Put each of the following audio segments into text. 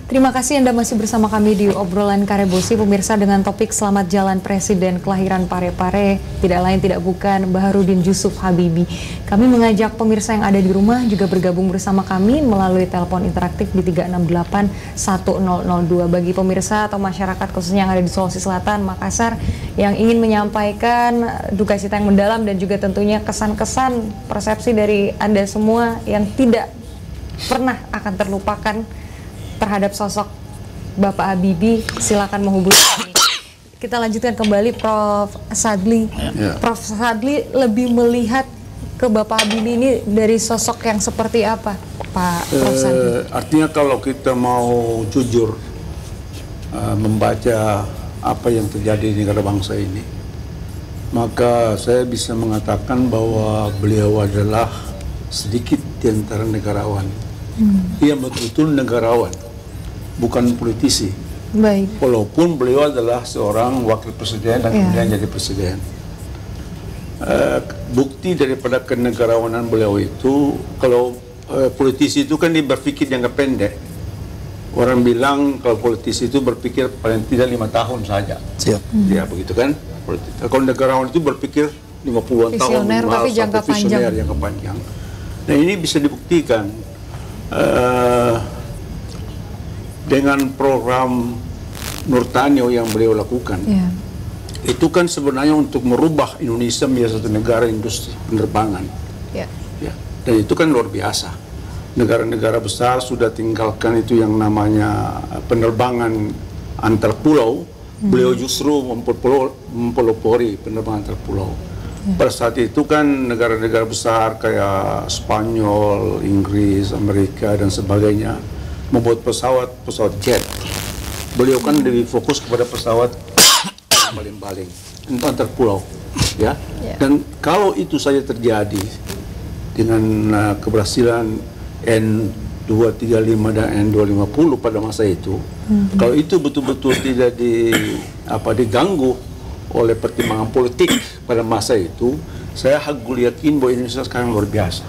Terima kasih Anda masih bersama kami di obrolan Karebosi, pemirsa, dengan topik Selamat Jalan Presiden Kelahiran Parepare, tidak lain tidak bukan Baharudin Jusuf Habibie. Kami mengajak pemirsa yang ada di rumah juga bergabung bersama kami melalui telepon interaktif di 368-1002. Bagi pemirsa atau masyarakat khususnya yang ada di Sulawesi Selatan, Makassar, yang ingin menyampaikan duka cita yang mendalam dan juga tentunya kesan-kesan persepsi dari Anda semua yang tidak pernah akan terlupakan terhadap sosok Bapak Habibie, silakan menghubungi kami. Kita lanjutkan kembali Prof. Sadli. Prof. Sadli lebih melihat ke Bapak Habibie ini dari sosok yang seperti apa, Pak Prof. Sadli? Artinya kalau kita mau jujur membaca apa yang terjadi di negara bangsa ini, maka saya bisa mengatakan bahwa beliau adalah sedikit di antara negarawan. Dia betul-betul negarawan, bukan politisi. Baik. Walaupun beliau adalah seorang wakil presiden dan kemudian jadi presiden. Bukti daripada kenegarawanan beliau itu, kalau politisi itu kan dia berpikir jangka pendek. Orang bilang kalau politisi itu berpikir paling tidak 5 tahun saja. Siap. Ya begitu kan. Kalau negarawan itu berpikir 50-an tahun, visioner tapi jangka panjang. Jangka panjang. Nah ini bisa dibuktikan dengan program Nurtanio yang beliau lakukan. Itu kan sebenarnya untuk merubah Indonesia menjadi satu negara industri penerbangan. Ya. Dan itu kan luar biasa. Negara-negara besar sudah tinggalkan itu yang namanya penerbangan antar pulau. Beliau justru mempelopori penerbangan antar pulau. Pada saat itu kan negara-negara besar kayak Spanyol, Inggris, Amerika dan sebagainya membuat pesawat jet. Beliau kan lebih fokus kepada pesawat baling-baling antar pulau, ya. Dan kalau itu saja terjadi dengan keberhasilan N235 dan N250 pada masa itu, kalau itu betul-betul tidak diganggu oleh pertimbangan politik pada masa itu, saya yakin bahwa Indonesia sekarang luar biasa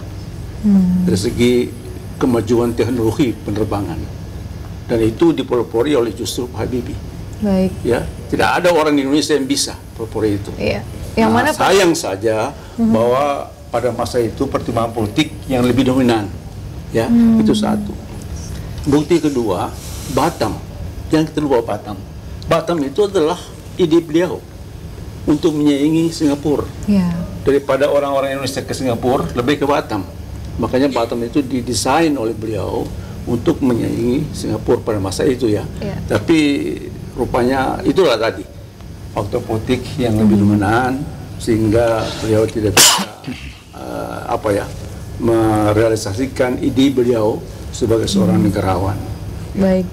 dari segi kemajuan teknologi penerbangan, dan itu dipelopori oleh justru Pak Habibie. Baik. Ya, tidak ada orang di Indonesia yang bisa pelopori itu. Yang mana sayang saja bahwa pada masa itu pertimbangan politik yang lebih dominan. Ya, itu satu. Bukti kedua, Batam. Jangan kita lupa Batam. Batam itu adalah ide beliau untuk menyaingi Singapura. Daripada orang-orang Indonesia ke Singapura, lebih ke Batam. Makanya Batam itu didesain oleh beliau untuk menyaingi Singapura pada masa itu, ya. Tapi rupanya itulah tadi faktor politik yang lebih dominan, sehingga beliau tidak bisa merealisasikan ide beliau sebagai seorang negarawan. Baik.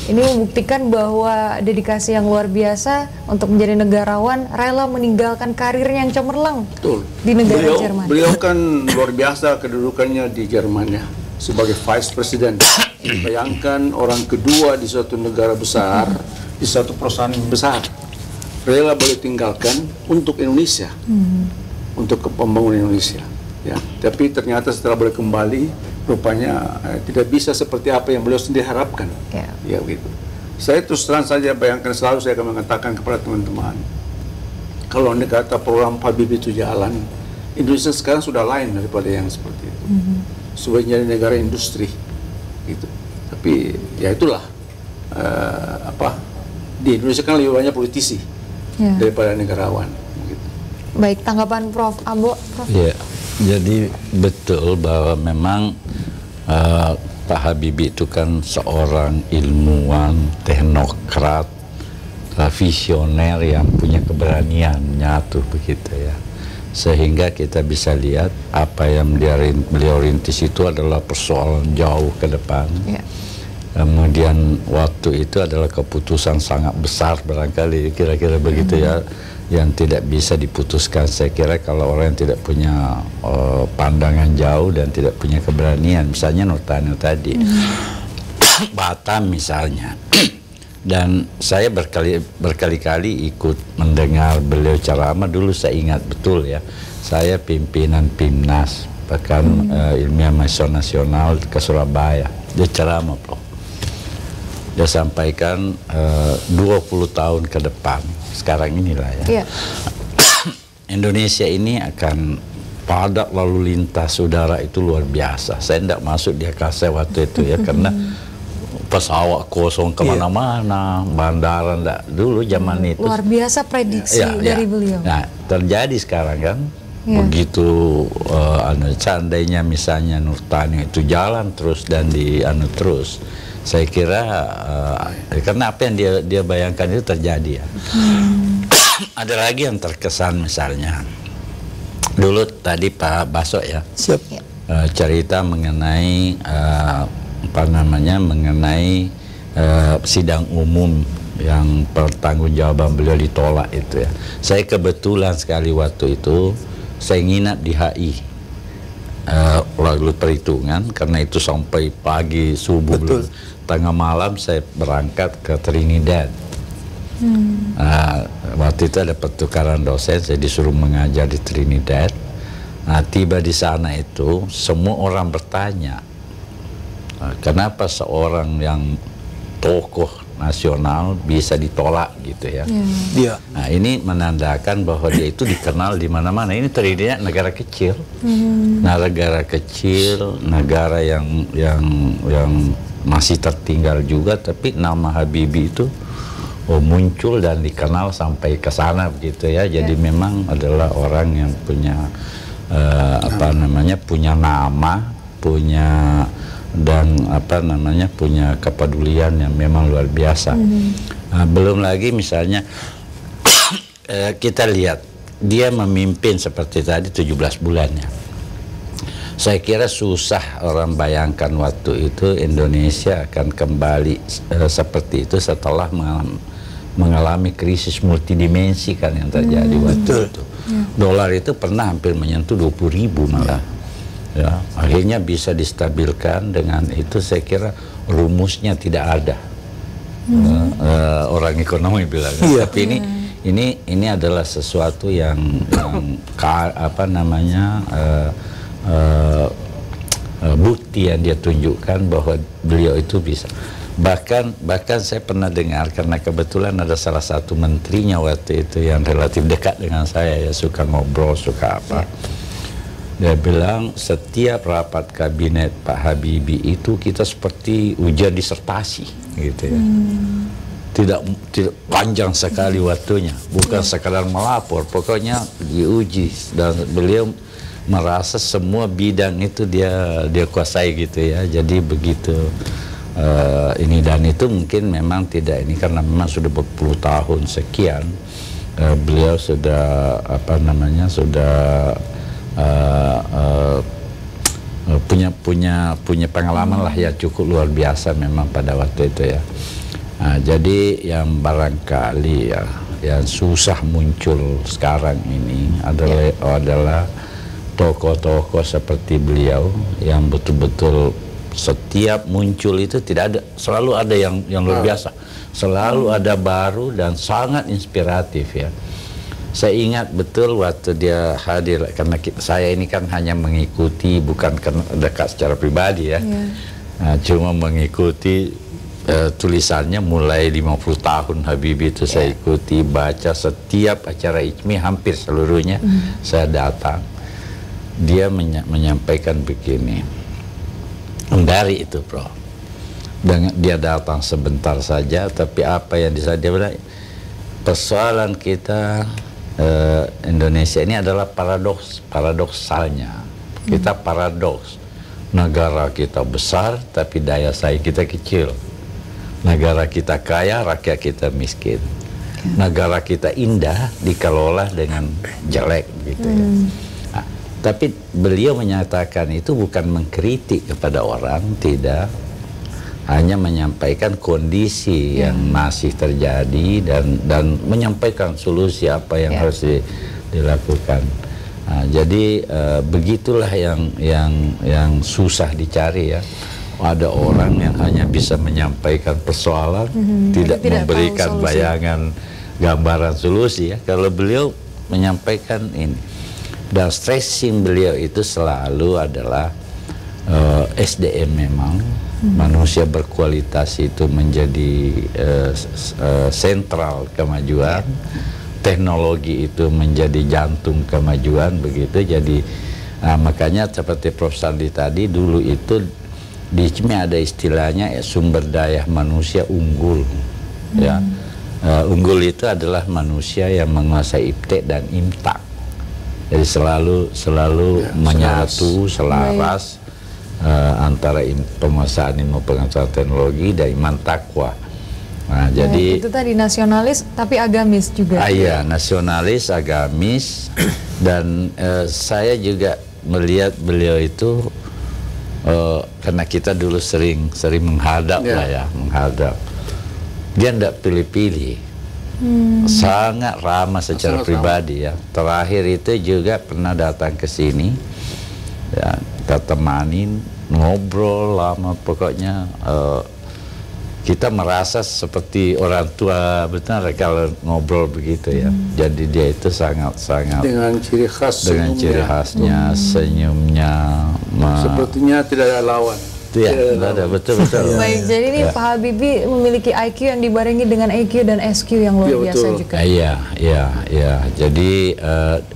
Ini membuktikan bahwa dedikasi yang luar biasa untuk menjadi negarawan, rela meninggalkan karirnya yang cemerlang. Betul. Di negara Jerman. Beliau kan luar biasa kedudukannya di Jerman, ya, sebagai vice president. Bayangkan orang kedua di suatu negara besar, di suatu perusahaan besar, rela beliau tinggalkan untuk Indonesia, untuk pembangunan Indonesia. Ya, tapi ternyata setelah beliau kembali, rupanya tidak bisa seperti apa yang beliau sendiri harapkan. Ya begitu. Saya terus terang saja bayangkan, selalu saya akan mengatakan kepada teman-teman, kalau anda kata program Habibie itu jalan, Indonesia sekarang sudah lain daripada yang seperti itu. Sudah menjadi negara industri, gitu. Tapi ya itulah di Indonesia kan lebih banyak politisi daripada negarawan. Gitu. Baik, tanggapan Prof. Ambo. Ya. Jadi betul bahwa memang Pak Habibie itu kan seorang ilmuwan, teknokrat, visioner yang punya keberanian nyatu begitu, ya. Sehingga kita bisa lihat apa yang beliau rintis itu adalah persoalan jauh ke depan. Kemudian waktu itu adalah keputusan sangat besar barangkali, kira-kira begitu, ya, yang tidak bisa diputuskan. Saya kira kalau orang yang tidak punya pandangan jauh dan tidak punya keberanian, misalnya Nurtanio tadi, Batam misalnya. Dan saya berkali-kali ikut mendengar beliau ceramah. Dulu saya ingat betul, ya, saya pimpinan PIMNAS, bahkan ilmiah mahasiswa nasional ke Surabaya, dia ceramah, Prof. dia sampaikan 20 tahun ke depan sekarang inilah ya. Indonesia ini akan padat lalu lintas udara itu luar biasa. Saya tidak masuk di akal saya waktu itu ya, karena pesawat kosong kemana-mana, bandara enggak dulu zaman itu. Luar biasa prediksi dari beliau. Nah, terjadi sekarang kan, begitu seandainya misalnya Nurtanio itu jalan terus dan terus, saya kira karena apa yang dia bayangkan itu terjadi ya. Ada lagi yang terkesan misalnya, dulu tadi Pak Baso ya, cerita mengenai mengenai sidang umum yang pertanggungjawaban beliau ditolak itu ya. Saya kebetulan sekali waktu itu saya nginap di HI lalu perhitungan, karena itu sampai pagi subuh, tengah malam saya berangkat ke Trinidad. Waktu itu ada pertukaran dosen, saya disuruh mengajar di Trinidad. Nah, tiba di sana itu semua orang bertanya, kenapa seorang yang tokoh nasional bisa ditolak gitu ya. Nah, ini menandakan bahwa dia itu dikenal di mana-mana. Ini Trinidad negara kecil, negara kecil, negara yang masih tertinggal juga, tapi nama Habibie itu muncul dan dikenal sampai ke sana begitu ya. Jadi memang adalah orang yang punya punya nama, punya punya kepedulian yang memang luar biasa. Belum lagi misalnya kita lihat dia memimpin seperti tadi 17 bulannya. Saya kira susah orang bayangkan waktu itu Indonesia akan kembali seperti itu setelah mengalami krisis multidimensi kan yang terjadi waktu itu. Dolar itu pernah hampir menyentuh 20.000 malah. Ya, akhirnya bisa distabilkan. Dengan itu saya kira rumusnya tidak ada. Orang ekonomi bilang. Tapi ini adalah sesuatu yang bukti yang dia tunjukkan bahwa beliau itu bisa. Bahkan saya pernah dengar, karena kebetulan ada salah satu menterinya waktu itu yang relatif dekat dengan saya ya, suka ngobrol, suka apa. Dia bilang setiap rapat kabinet Pak Habibie itu kita seperti ujian disertasi gitu ya. Tidak panjang sekali waktunya, bukan sekadar melapor, pokoknya diuji, dan beliau merasa semua bidang itu dia kuasai gitu ya. Jadi begitu ini, dan itu mungkin memang tidak ini karena memang sudah berpuluh tahun sekian beliau sudah punya pengalaman lah ya, cukup luar biasa memang pada waktu itu ya. Jadi yang barangkali ya yang susah muncul sekarang ini adalah tokoh-tokoh seperti beliau yang betul-betul setiap muncul itu tidak ada, selalu ada yang luar biasa, selalu ada baru dan sangat inspiratif ya. Saya ingat betul waktu dia hadir, karena saya ini kan hanya mengikuti, bukan dekat secara pribadi ya, cuma mengikuti tulisannya mulai 50 tahun Habibie itu saya ikuti, baca setiap acara ICMI hampir seluruhnya saya datang. Dia menyampaikan begini, dari itu bro, dia datang sebentar saja, tapi apa yang dia bilang, persoalan kita Indonesia ini adalah paradoksalnya. Kita paradoks, negara kita besar tapi daya saing kita kecil, negara kita kaya rakyat kita miskin, negara kita indah dikelola dengan jelek gitu ya. Nah, tapi beliau menyatakan itu bukan mengkritik kepada orang, tidak, hanya menyampaikan kondisi yang masih terjadi dan menyampaikan solusi apa yang harus dilakukan. Nah, jadi begitulah yang susah dicari ya. Ada orang yang hanya bisa menyampaikan persoalan, tidak memberikan bayangan, gambaran solusi ya. Kalau beliau menyampaikan ini, dan stressing beliau itu selalu adalah SDM memang. manusia berkualitas itu menjadi sentral kemajuan, teknologi itu menjadi jantung kemajuan begitu. Jadi makanya seperti Prof. Sandi tadi, dulu itu di ICME ada istilahnya sumber daya manusia unggul. Ya, unggul itu adalah manusia yang menguasai IPTE dan IMTA. Jadi selalu menyatu, selaras antara penguasaan ilmu pengetahuan teknologi dan iman takwa. Nah, jadi itu tadi nasionalis tapi agamis juga. Iya, nasionalis, agamis, dan saya juga melihat beliau itu karena kita dulu sering menghadap lah ya, menghadap. Dia tidak pilih-pilih. Sangat ramah secara pribadi ya. Terakhir itu juga pernah datang ke sini ya, kita temanin, ngobrol lama, pokoknya kita merasa seperti orang tua benar kalau ngobrol begitu ya. Jadi dia itu sangat dengan ciri khasnya, senyumnya, sepertinya tidak ada lawan. Iya, ada betul. Baik, jadi ini Pak Habibie memiliki IQ yang dibarengi dengan EQ dan SQ yang luar biasa juga. Iya. Jadi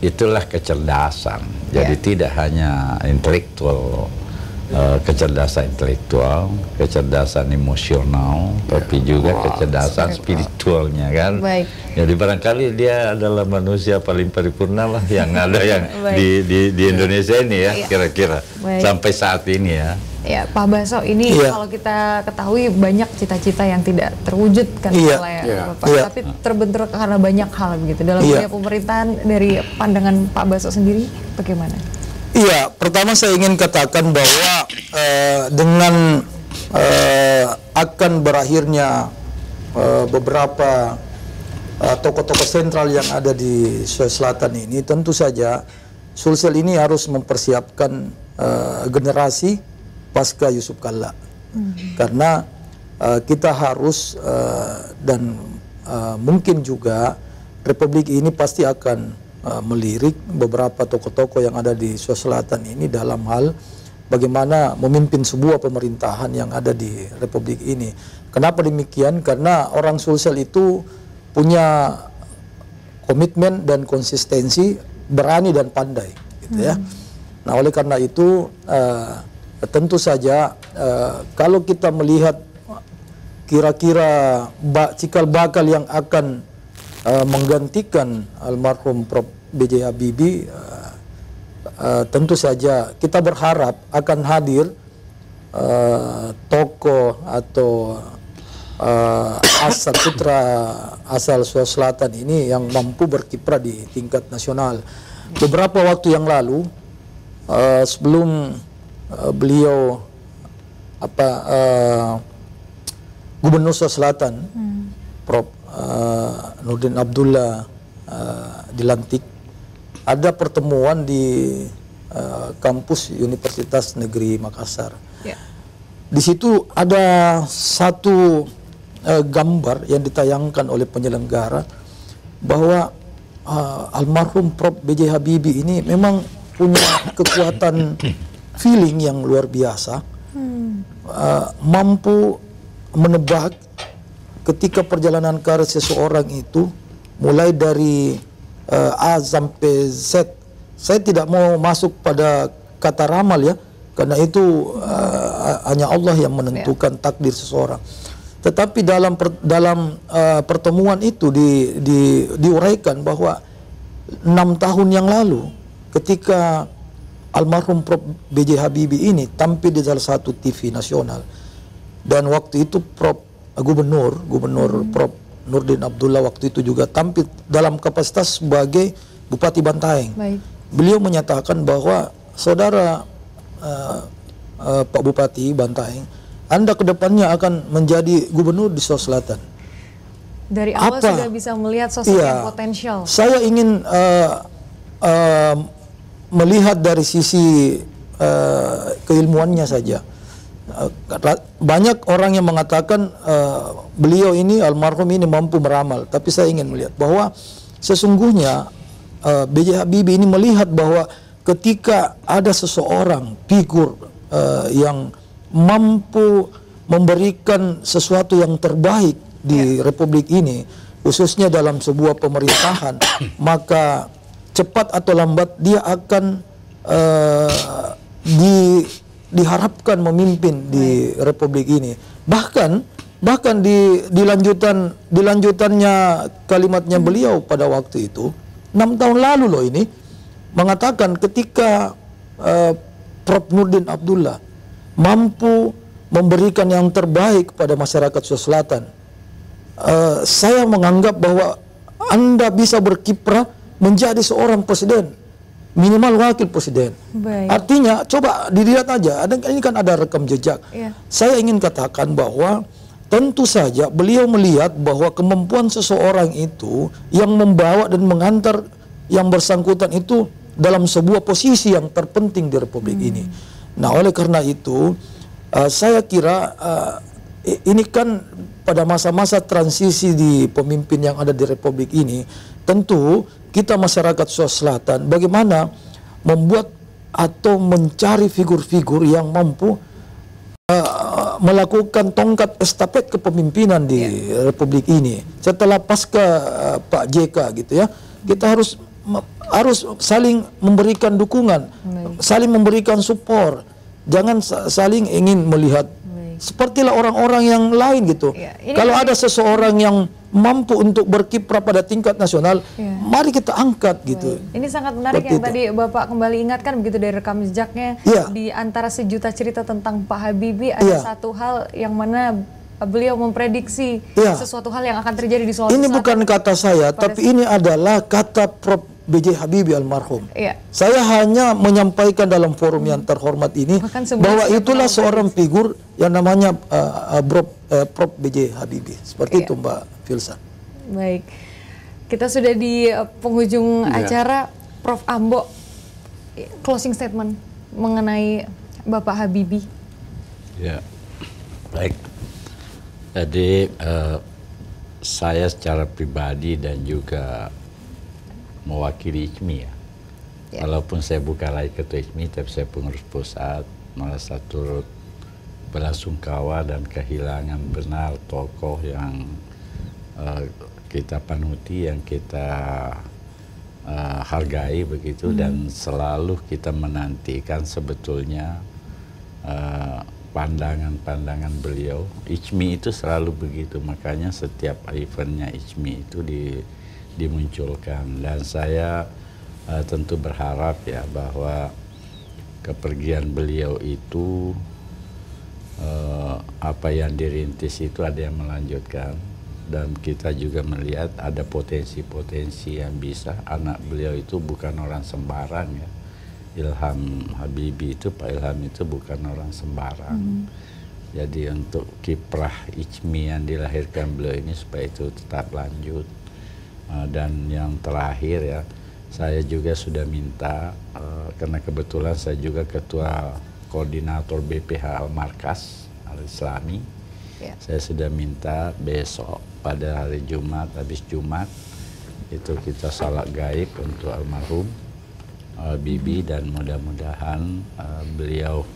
itulah kecerdasan. Jadi tidak hanya intelektual, kecerdasan intelektual, kecerdasan emosional, tapi juga kecerdasan spiritualnya kan. Baik. Jadi barangkali dia adalah manusia paling paripurna lah yang ada yang di Indonesia ini ya, kira-kira sampai saat ini ya. Ya, Pak Baso, ini kalau kita ketahui banyak cita-cita yang tidak terwujud kan oleh Bapak, tapi terbentur karena banyak hal begitu. Dalam dunia pemerintahan, dari pandangan Pak Baso sendiri, bagaimana? Iya, pertama saya ingin katakan bahwa dengan akan berakhirnya beberapa tokoh-tokoh sentral yang ada di Sulawesi Selatan ini, tentu saja Sulsel ini harus mempersiapkan generasi pasca Yusuf Kalla, karena kita harus dan mungkin juga Republik ini pasti akan melirik beberapa tokoh-tokoh yang ada di Sulawesi Selatan ini dalam hal bagaimana memimpin sebuah pemerintahan yang ada di Republik ini. Kenapa demikian? Karena orang Sulsel itu punya komitmen dan konsistensi, berani dan pandai, gitu ya. Nah, oleh karena itu tentu saja kalau kita melihat kira-kira cikal bakal yang akan menggantikan almarhum Prof. B.J. Habibie, tentu saja kita berharap akan hadir tokoh atau putra asal Sulawesi Selatan ini yang mampu berkiprah di tingkat nasional. Beberapa waktu yang lalu, sebelum beliau Gubernur Sulawesi Selatan, Prof. Nurdin Abdullah dilantik, ada pertemuan di kampus Universitas Negeri Makassar. Di situ ada satu gambar yang ditayangkan oleh penyelenggara bahwa almarhum Prof. B.J. Habibie ini memang punya kekuatan feeling yang luar biasa, mampu menebak ketika perjalanan karir seseorang itu mulai dari A sampai Z. Saya tidak mau masuk pada kata ramal ya, karena itu hanya Allah yang menentukan takdir seseorang. Tetapi dalam pertemuan itu diuraikan bahwa 6 tahun yang lalu ketika almarhum Prof. B.J. Habibie ini tampil di salah satu TV nasional, dan waktu itu Gubernur Prof. Nurdin Abdullah waktu itu juga tampil dalam kapasitas sebagai Bupati Bantaeng. Beliau menyatakan bahwa saudara Pak Bupati Bantaeng, Anda kedepannya akan menjadi gubernur di Sulawesi Selatan. Dari awal sudah bisa melihat sosok yang potensial. Saya ingin melihat dari sisi keilmuannya saja. Banyak orang yang mengatakan beliau ini, almarhum ini mampu meramal, tapi saya ingin melihat bahwa sesungguhnya B.J. Habibie ini melihat bahwa ketika ada seseorang figur yang mampu memberikan sesuatu yang terbaik di Republik ini, khususnya dalam sebuah pemerintahan, maka cepat atau lambat dia akan diharapkan memimpin di Republik ini. Bahkan di lanjutannya kalimatnya beliau pada waktu itu 6 tahun lalu loh ini, mengatakan ketika Prof. Nurdin Abdullah mampu memberikan yang terbaik pada masyarakat Sulawesi Selatan, saya menganggap bahwa Anda bisa berkiprah menjadi seorang presiden, minimal wakil presiden. Baik. Artinya coba dilihat aja, ini kan ada rekam jejak. Saya ingin katakan bahwa tentu saja beliau melihat bahwa kemampuan seseorang itu yang membawa dan mengantar yang bersangkutan itu dalam sebuah posisi yang terpenting di Republik ini. Nah, oleh karena itu saya kira ini kan pada masa-masa transisi di pemimpin yang ada di Republik ini, tentu kita masyarakat Sulawesi Selatan bagaimana membuat atau mencari figur-figur yang mampu melakukan tongkat estafet kepemimpinan di Republik ini. Setelah pasca Pak JK gitu ya, kita harus saling memberikan dukungan, saling memberikan support. Jangan saling ingin melihat sepertilah orang-orang yang lain gitu. Kalau ada seseorang yang mampu untuk berkiprah pada tingkat nasional, mari kita angkat gitu. Ini sangat menarik yang tadi Bapak kembali ingatkan begitu dari rekam jejaknya. Di antara sejuta cerita tentang Pak Habibie ada satu hal yang mana beliau memprediksi sesuatu hal yang akan terjadi di Sulawesi Selatan. Ini bukan kata saya, tapi ini adalah kata Prof. B.J. Habibie almarhum. Saya hanya menyampaikan dalam forum yang terhormat ini bahwa itulah seorang figur yang namanya Prof. B.J. Habibie. Seperti itu Mbak Filsa. Baik, kita sudah di penghujung acara. Prof. Ambo, closing statement mengenai Bapak Habibie. Ya, baik. Jadi saya secara pribadi dan juga mewakili ICMI ya. Walaupun saya bukan lagi ketua ICMI, tapi saya pengurus pusat, merasa turut belasungkawa dan kehilangan benar tokoh yang kita panuti, yang kita hargai begitu, dan selalu kita menantikan sebetulnya pandangan-pandangan beliau. ICMI itu selalu begitu, makanya setiap eventnya ICMI itu dimunculkan, dan saya tentu berharap ya bahwa kepergian beliau itu apa yang dirintis itu ada yang melanjutkan, dan kita juga melihat ada potensi-potensi yang bisa. Anak beliau itu bukan orang sembarang ya, Ilham Habibie itu, Pak Ilham itu bukan orang sembarang. Jadi untuk kiprah ICMI yang dilahirkan beliau ini supaya itu tetap lanjut. Dan yang terakhir ya, saya juga sudah minta, karena kebetulan saya juga ketua koordinator BPH Al-Markas Al-Islami, saya sudah minta besok pada hari Jumat, habis Jumat itu kita salat gaib untuk almarhum Bibi, dan mudah-mudahan beliau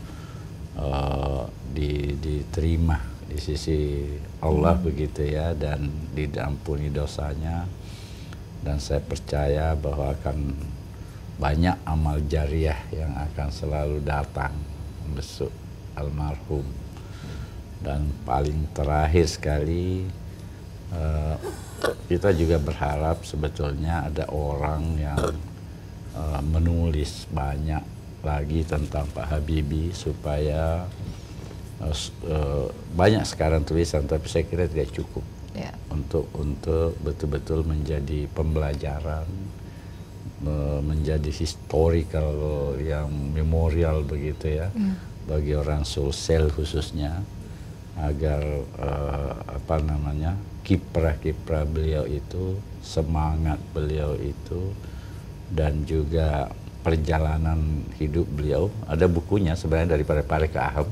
diterima di sisi Allah begitu ya, dan diampuni dosanya. Dan saya percaya bahwa akan banyak amal jariah yang akan selalu datang besok almarhum. Dan paling terakhir sekali, kita juga berharap sebetulnya ada orang yang menulis banyak lagi tentang Pak Habibie, supaya banyak sekarang tulisan, tapi saya kira tidak cukup untuk betul-betul menjadi pembelajaran, menjadi historical yang memorial begitu ya, bagi orang Sulsel khususnya, agar kiprah-kiprah beliau itu, semangat beliau itu, dan juga perjalanan hidup beliau. Ada bukunya sebenarnya daripada Parek Aham,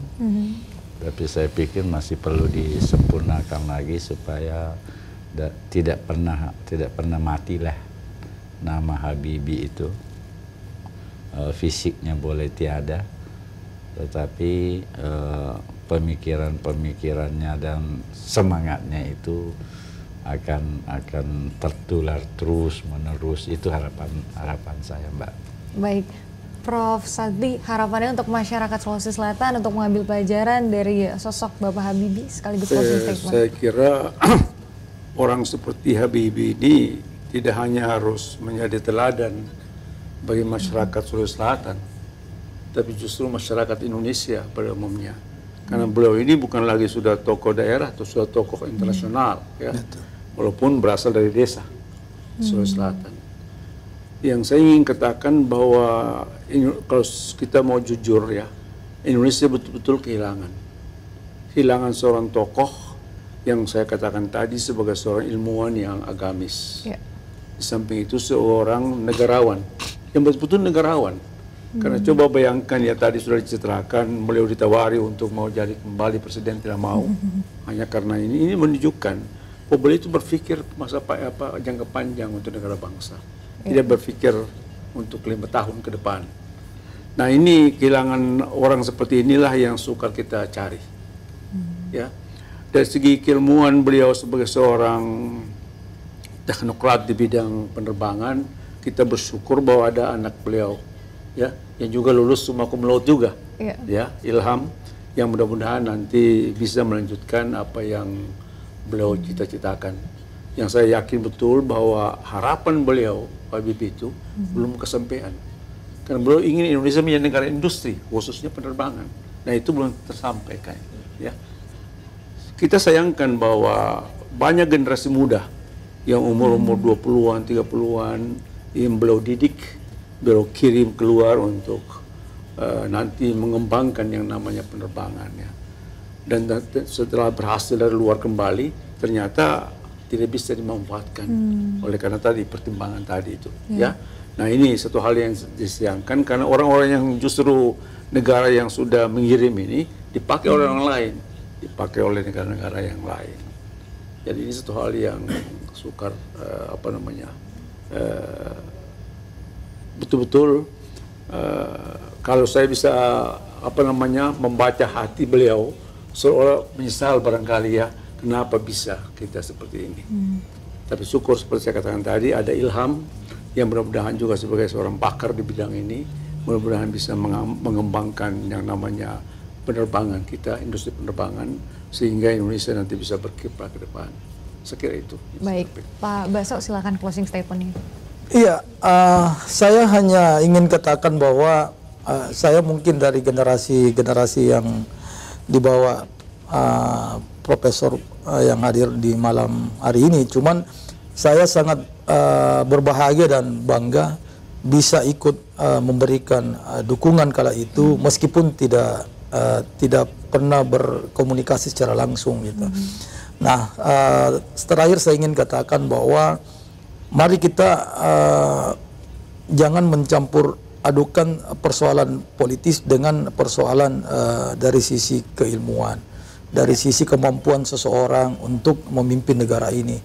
tapi saya pikir masih perlu disempurnakan lagi supaya tidak pernah matilah nama Habibie itu. Fisiknya boleh tiada, tetapi pemikirannya dan semangatnya itu akan tertular terus menerus. Itu harapan saya, Mbak. Baik, Prof. Sadli, harapannya untuk masyarakat Sulawesi Selatan untuk mengambil pelajaran dari sosok Bapak Habibie sekaligus closing statement. Saya kira orang seperti Habibie ini tidak hanya harus menjadi teladan bagi masyarakat Sulawesi Selatan, tapi justru masyarakat Indonesia pada umumnya. Karena beliau ini bukan lagi sudah tokoh daerah atau sudah tokoh internasional, ya, walaupun berasal dari desa Sulawesi Selatan. Yang saya ingin katakan bahwa kalau kita mau jujur ya, Indonesia betul-betul kehilangan seorang tokoh yang saya katakan tadi sebagai seorang ilmuwan yang agamis. Di samping itu seorang negarawan yang betul-betul negarawan. Karena coba bayangkan ya, tadi sudah diceritakan beliau ditawari untuk mau jadi kembali presiden, tidak mau. Hanya karena ini menunjukkan bahwa beliau itu berpikir masa jangka panjang untuk negara bangsa. Tidak berpikir untuk 5 tahun ke depan. Nah, ini kehilangan orang seperti inilah yang suka kita cari. Ya, dari segi keilmuan beliau sebagai seorang teknokrat di bidang penerbangan, kita bersyukur bahwa ada anak beliau, ya, yang juga lulus summa cum laude juga, ya, Ilham, yang mudah-mudahan nanti bisa melanjutkan apa yang beliau cita-citakan. Yang saya yakin betul bahwa harapan beliau Habibie itu belum kesampaian. Karena beliau ingin Indonesia menjadi negara industri, khususnya penerbangan. Nah, itu belum tersampaikan. Ya. Kita sayangkan bahwa banyak generasi muda yang umur-umur 20-an, 30-an yang beliau didik, beliau kirim keluar untuk nanti mengembangkan yang namanya penerbangan. Ya. Dan setelah berhasil dari luar kembali, ternyata tidak bisa dimanfaatkan oleh karena tadi pertimbangan tadi itu, ya. Nah, ini satu hal yang disayangkan karena orang-orang yang justru negara yang sudah mengirim ini dipakai oleh orang lain, dipakai oleh negara-negara yang lain. Jadi ini satu hal yang sukar betul-betul kalau saya bisa membaca hati beliau, seolah menyesal barangkali ya, kenapa bisa kita seperti ini. Tapi syukur seperti saya katakan tadi, ada Ilham yang mudah-mudahan juga sebagai seorang pakar di bidang ini, mudah-mudahan bisa mengembangkan yang namanya penerbangan kita, industri penerbangan, sehingga Indonesia nanti bisa berkiprah ke depan. Saya kira itu. Baik, Pak Baso, silakan closing statement-nya. Iya, saya hanya ingin katakan bahwa saya mungkin dari generasi yang dibawa profesor yang hadir di malam hari ini. Cuman saya sangat berbahagia dan bangga bisa ikut memberikan dukungan kala itu, meskipun tidak pernah berkomunikasi secara langsung gitu. Nah, terakhir saya ingin katakan bahwa mari kita jangan mencampur adukan persoalan politis dengan persoalan dari sisi keilmuan, dari sisi kemampuan seseorang untuk memimpin negara ini.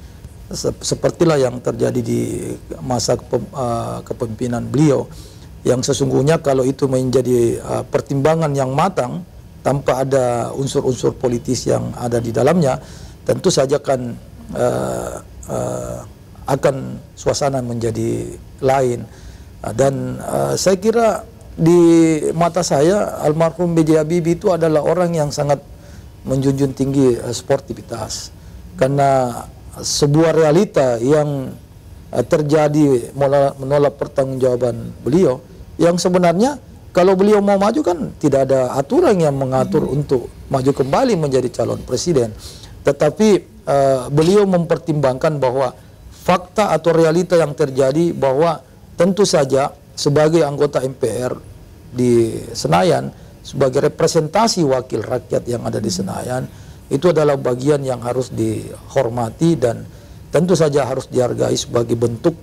Sepertilah yang terjadi di masa kepemimpinan beliau, yang sesungguhnya kalau itu menjadi pertimbangan yang matang tanpa ada unsur-unsur politis yang ada di dalamnya, tentu saja akan suasana menjadi lain. Dan saya kira di mata saya almarhum B.J. Habibie itu adalah orang yang sangat menjunjung tinggi sportivitas, karena sebuah realita yang terjadi menolak pertanggungjawaban beliau, yang sebenarnya kalau beliau mau maju kan tidak ada aturan yang mengatur untuk maju kembali menjadi calon presiden, tetapi beliau mempertimbangkan bahwa fakta atau realita yang terjadi, bahwa tentu saja sebagai anggota MPR di Senayan, sebagai representasi wakil rakyat yang ada di Senayan, itu adalah bagian yang harus dihormati dan tentu saja harus dihargai sebagai bentuk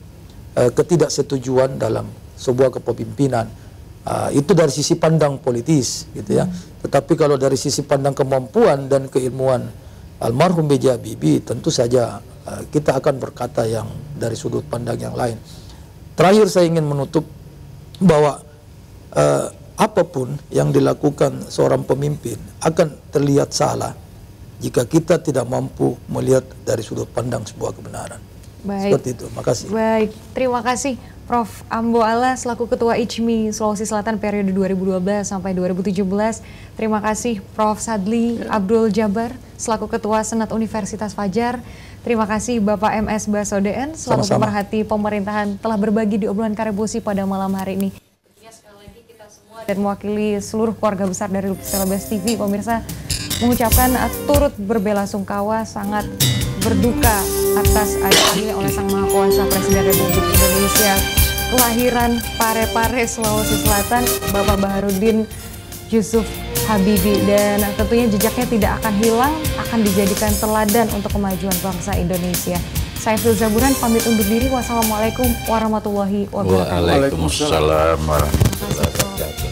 ketidaksetujuan dalam sebuah kepemimpinan. Itu dari sisi pandang politis gitu ya. Tetapi kalau dari sisi pandang kemampuan dan keilmuan almarhum B.J. Habibie, tentu saja kita akan berkata yang dari sudut pandang yang lain. Terakhir saya ingin menutup bahwa apapun yang dilakukan seorang pemimpin akan terlihat salah jika kita tidak mampu melihat dari sudut pandang sebuah kebenaran. Baik. Seperti itu. Makasih. Baik, terima kasih Prof. Ambo Ala selaku Ketua ICMI Sulawesi Selatan periode 2012 sampai 2017. Terima kasih Prof. Sadli Abdul Jabar selaku Ketua Senat Universitas Fajar. Terima kasih Bapak MS Basodeen selaku pemerhati pemerintahan telah berbagi di obrolan Karebosi pada malam hari ini. Sekali lagi kita semua dan mewakili seluruh keluarga besar dari Lupis Telebes TV, pemirsa, mengucapkan turut berbelasungkawa, sangat berduka atas adanya oleh Sang Maha Kuasa Presiden Republik Indonesia kelahiran Parepare Sulawesi Selatan Bapak Baharudin Yusuf Habibie, dan tentunya jejaknya tidak akan hilang, akan dijadikan teladan untuk kemajuan bangsa Indonesia. Saya Filza Buran pamit undur diri. Wassalamualaikum warahmatullahi wabarakatuh. Waalaikumsalam warahmatullahi wabarakatuh.